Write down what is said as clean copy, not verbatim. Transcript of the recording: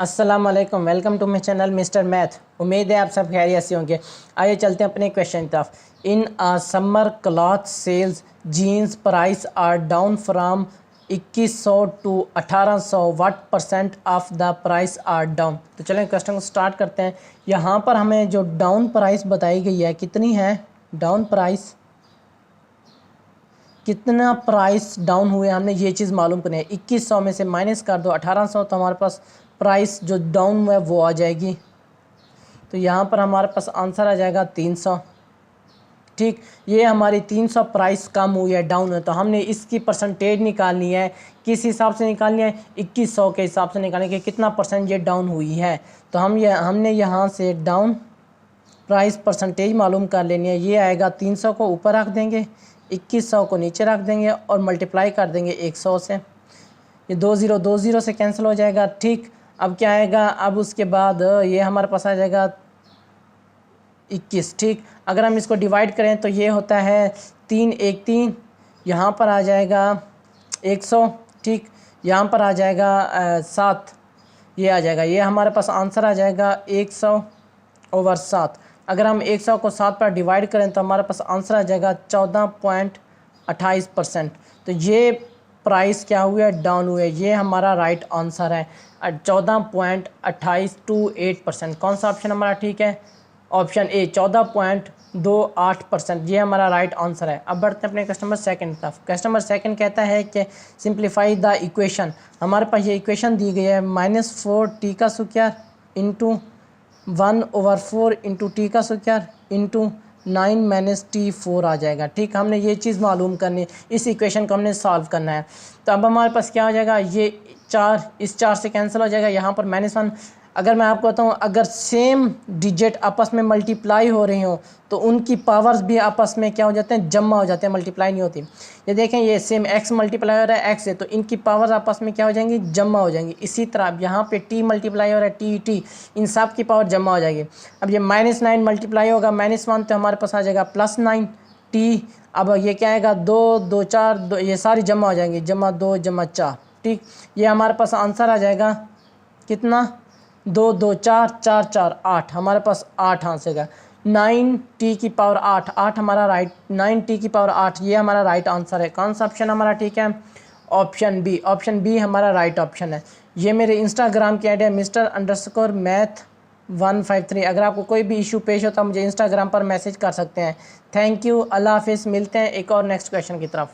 अस्सलाम वालेकुम, welcome to my channel Mister Math. उम्मीद है आप सब खैरियत से होंगे। आइए चलते हैं अपने क्वेश्चन की तरफ। In a summer cloth sales jeans price are down from 2100 to 1800, what percent of the price are down. तो चलें क्वेश्चन को स्टार्ट करते हैं। यहाँ पर हमें जो डाउन प्राइस बताई गई है कितनी है, डाउन प्राइस कितना प्राइस डाउन हुए हमने ये चीज़ मालूम करनी है। 2100 में से माइनस कर दो 1800 तो हमारे पास प्राइस जो डाउन हुआ है वो आ जाएगी। तो यहाँ पर हमारे पास आंसर आ जाएगा 300। ठीक, ये हमारी 300 प्राइस कम हुई है, डाउन है। तो हमने इसकी परसेंटेज निकालनी है। किस हिसाब से निकालनी है? 2100 के हिसाब से निकालनी है कि कितना परसेंट ये डाउन हुई है। तो हमने यहाँ से डाउन प्राइस परसेंटेज मालूम कर लेनी है। ये आएगा 300 को ऊपर रख देंगे, 2100 को नीचे रख देंगे और मल्टीप्लाई कर देंगे 100 से। ये 20 से कैंसिल हो जाएगा। ठीक, अब क्या आएगा? अब उसके बाद ये हमारे पास आ जाएगा 21। ठीक, अगर हम इसको डिवाइड करें तो ये होता है 3 1 3, यहाँ पर आ जाएगा 100। ठीक, यहाँ पर आ जाएगा 7, ये आ जाएगा। ये हमारे पास आंसर आ जाएगा 100/7। अगर हम 100 को 7 पर डिवाइड करें तो हमारे पास आंसर आ जाएगा 14.28%। तो ये प्राइस क्या हुआ? डाउन हुए। ये हमारा राइट आंसर है 14.28%। कौन सा ऑप्शन हमारा ठीक है? Option A 14.28%। ये हमारा राइट आंसर है। अब बढ़ते हैं अपने कस्टमर सेकंड तरफ। कस्टमर सेकंड कहता है कि सिंप्लीफाई द इक्वेशन। हमारे पास ये इक्वेशन दी गई है -4t का स्क्वायर इंटू 1/4 इंटू टी का स्क्वायर इंटू 9 - t4 आ जाएगा। ठीक, हमने ये चीज़ मालूम करनी है, इस इक्वेशन को हमने सॉल्व करना है। तो अब हमारे पास क्या हो जाएगा? ये 4 इस 4 से कैंसिल हो जाएगा, यहाँ पर -1। अगर मैं आपको बताऊँ, अगर सेम डिजिट आपस में मल्टीप्लाई हो रही हो तो उनकी पावर्स भी आपस में क्या हो जाते हैं? जमा हो जाते हैं, मल्टीप्लाई नहीं होती। ये देखें, ये सेम x मल्टीप्लाई हो रहा है x से, तो इनकी पावर्स आपस में क्या हो जाएंगी? जमा हो जाएंगी। इसी तरह अब यहाँ पे t मल्टीप्लाई हो रहा है t, इन सब की पावर जमा हो जाएगी। अब ये -9 मल्टीप्लाई होगा -1 तो हमारे पास आ जाएगा +9 t। अब ये क्या आएगा? 2 2 4 2, ये सारी जमा हो जाएंगी, जमा 2 जमा 4। ठीक, ये हमारे पास आंसर आ जाएगा कितना? 2 2 4 4 4 8, हमारे पास 8 आंसर का 9t की पावर 8, 8 हमारा राइट, 9t की पावर 8, ये हमारा राइट आंसर है। कौन सा ऑप्शन हमारा ठीक है? Option B. ऑप्शन बी हमारा राइट ऑप्शन है। ये मेरे इंस्टाग्राम की आईडी है Mr_Math153। अगर आपको कोई भी इशू पेश होता है मुझे इंस्टाग्राम पर मैसेज कर सकते हैं। थैंक यू, अल्लाह हाफिज़। मिलते हैं एक और नेक्स्ट क्वेश्चन की तरफ।